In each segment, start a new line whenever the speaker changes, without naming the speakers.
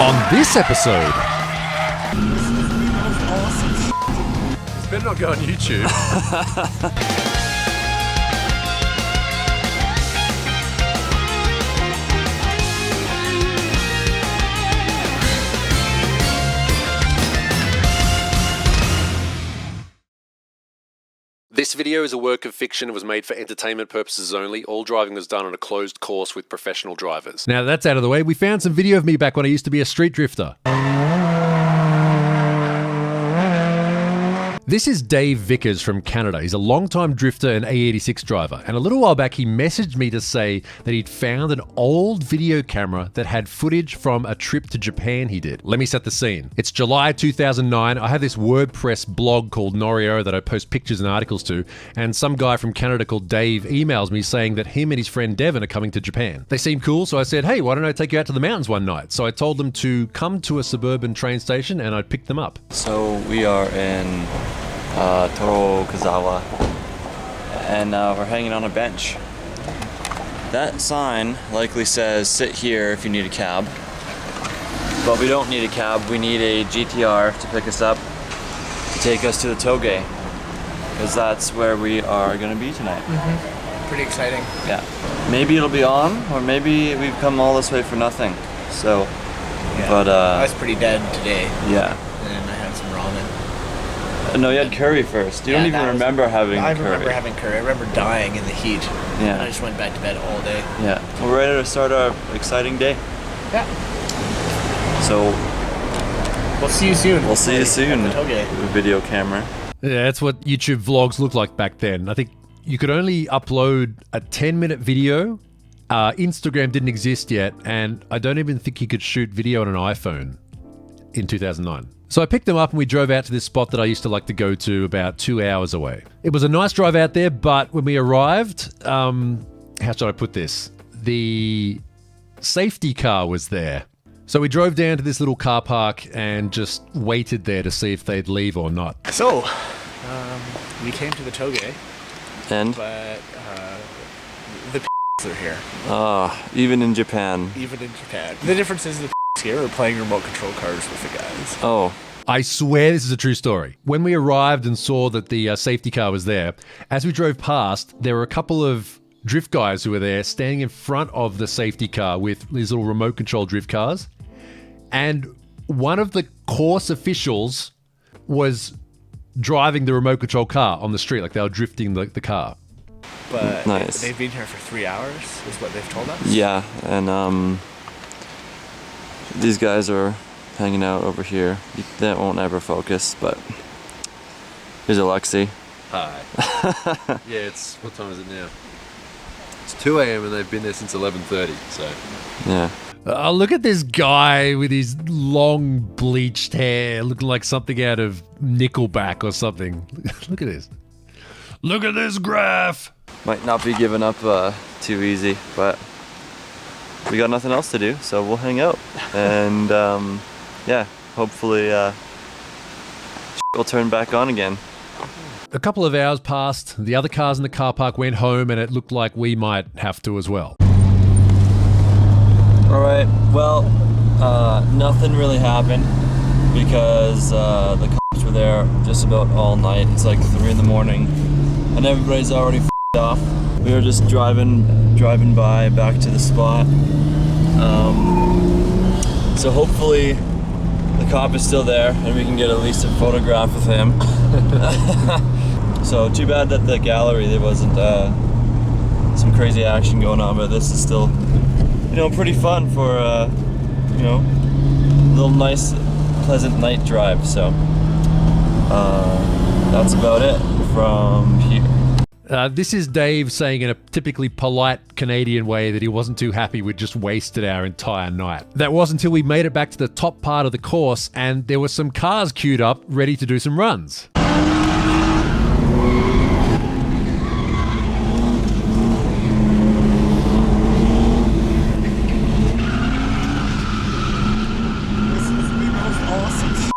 On this episode,
This better not go on YouTube.
This video is a work of fiction. It was made for entertainment purposes only. All driving was done on a closed course with professional drivers.
now that's out of the way, we found some video of me back when I used to be a street drifter. This is Dave Vickers from Canada. He's a long-time drifter and A86 driver. And a little while back, he messaged me to say that he'd found an old video camera that had footage from a trip to Japan he did. Let me set the scene. It's July 2009. I have this WordPress blog called Norio that I post pictures and articles to. And some guy from Canada called Dave emails me saying that him and his friend Devin are coming to Japan. They seem cool, so I said, hey, why don't I take you out to the mountains one night? So I told them to come to a suburban train station and I'd pick them up.
So we are in Tokugawa, and we're hanging on a bench. That sign likely says sit here if you need a cab, but we don't need a cab. We need a GTR to pick us up, to take us to the Touge, because that's where we are going to be tonight.
Pretty exciting.
Yeah. Maybe it'll be on, or maybe we've come all this way for nothing. So,
Yeah.
but
I was pretty dead today,
yeah.
and I had some ramen.
No, you had curry first. You don't even remember having curry.
I remember having curry. I remember dying in the heat.
Yeah.
And I just went back to bed all day.
Yeah. We're ready to start our exciting day.
Yeah.
So
We'll see you soon.
we'll see you soon.
At the Touge.
With a video camera.
Yeah, that's what YouTube vlogs looked like back then. I think you could only upload a 10-minute video. Instagram didn't exist yet, and I don't even think you could shoot video on an iPhone in 2009. So I picked them up and we drove out to this spot that I used to like to go to about 2 hours away. It was a nice drive out there, but when we arrived, how should I put this? The safety car was there. So we drove down to this little car park and just waited there to see if they'd leave or not.
So, we came to the Touge,
And
but the are here,
even in Japan.
even in Japan. The difference is the here are playing remote control cars with the guys.
Oh,
I swear this is a true story. When we arrived and saw that the safety car was there, as we drove past, there were a couple of drift guys who were there standing in front of the safety car with these little remote control drift cars. And one of the course officials was driving the remote control car on the street, like they were drifting the car.
But
Nice.
they've been here for 3 hours, is what they've told us.
yeah. And these guys are hanging out over here. That won't ever focus, but here's Alexi.
Hi. Yeah, it's, what time is it now? It's 2 a.m. and they've been there since 11:30, so.
Yeah.
Look at this guy with his long bleached hair, looking like something out of Nickelback or something. Look at this. Look at this graph.
Might not be giving up too easy, but we got nothing else to do, so we'll hang out. And yeah, hopefully we'll turn back on again.
A couple of hours passed, the other cars in the car park went home, and it looked like we might have to as well.
Alright, well, nothing really happened because the cops were there just about all night. It's like 3 in the morning and everybody's already f***ed off. We were just driving by back to the spot. So hopefully the cop is still there and we can get at least a photograph of him. So too bad that the gallery, there wasn't some crazy action going on, but this is still, you know, pretty fun for you know, a little nice, pleasant night drive. So that's about it from here.
This is Dave saying in a typically polite Canadian way that he wasn't too happy we'd just wasted our entire night. That was until we made it back to the top part of the course and there were some cars queued up ready to do some runs.
This is the most awesome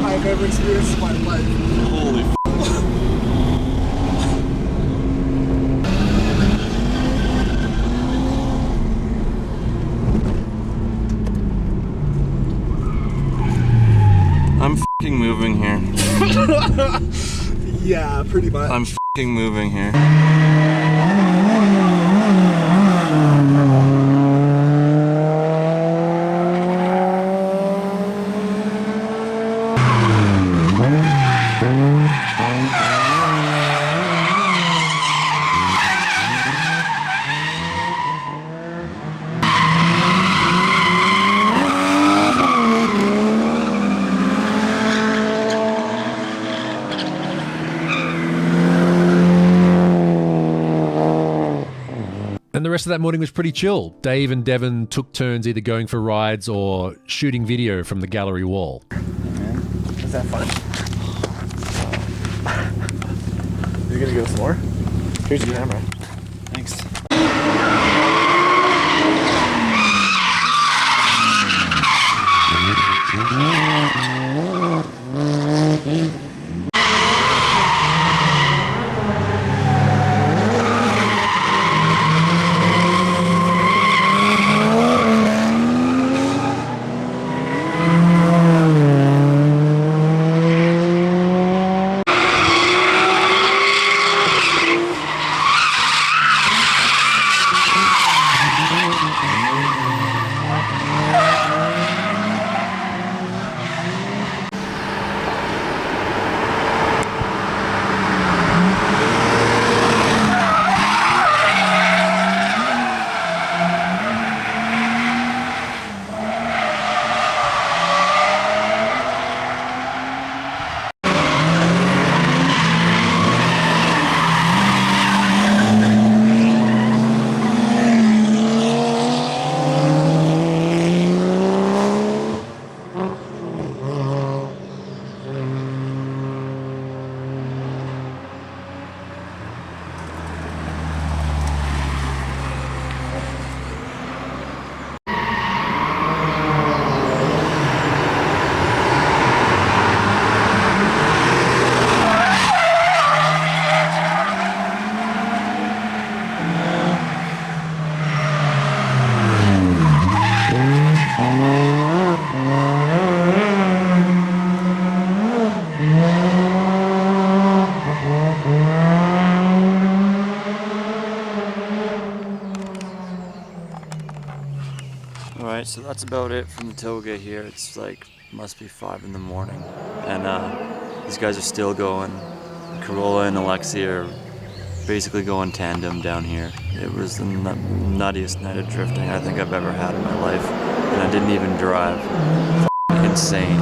I've ever experienced in my life.
Holy f***. f***ing moving here.
Yeah, pretty much.
I'm f***ing moving here.
And the rest of that morning was pretty chill. Dave and Devon took turns either going for rides or shooting video from the gallery wall.
Is that fun? You're gonna go some more? Here's your camera.
Thanks. Alright, so that's about it from the Touge here. It's like, must be 5 in the morning. And these guys are still going. Corolla and Alexi are basically going tandem down here. It was the nuttiest night of drifting I think I've ever had in my life. And I didn't even drive. Insane.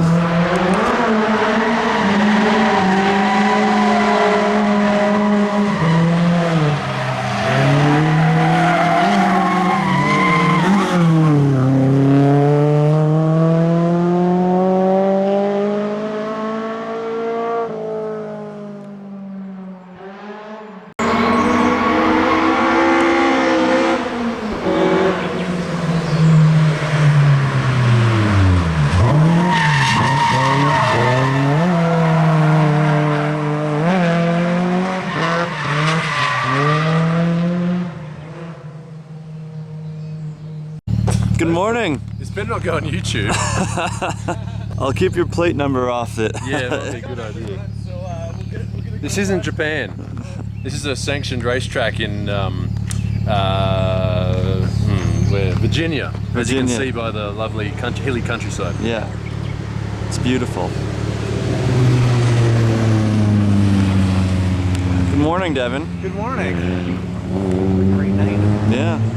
Good morning.
This better not go on YouTube.
I'll keep your plate number off it.
Yeah, that'd be a good idea. This isn't Japan. This is a sanctioned racetrack in where? Virginia. As you can see by the lovely hilly countryside.
Yeah, it's beautiful. Good morning, Devin.
Good morning. Great night.
Yeah.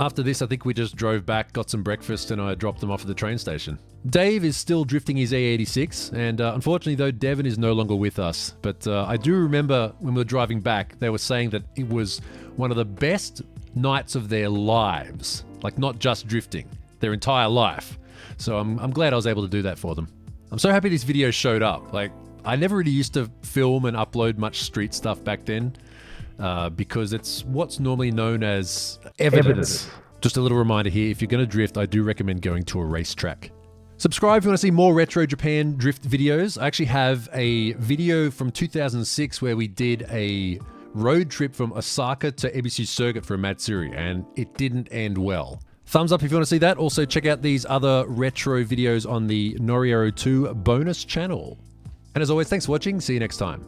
After this, I think we just drove back, got some breakfast, and I dropped them off at the train station. Dave is still drifting his E86, and unfortunately, though, Devon is no longer with us. But I do remember when we were driving back, they were saying that it was one of the best nights of their lives. Like, not just drifting, their entire life. So I'm glad I was able to do that for them. I'm so happy this video showed up. Like, I never really used to film and upload much street stuff back then. Because it's what's normally known as evidence. Just a little reminder here, if you're going to drift, I do recommend going to a racetrack. Subscribe if you want to see more retro Japan drift videos. I actually have a video from 2006 where we did a road trip from Osaka to Ebisu Circuit for a Matsuri, and it didn't end well. Thumbs up if you want to see that. Also, check out these other retro videos on the Noriero 2 bonus channel. And as always, thanks for watching. See you next time.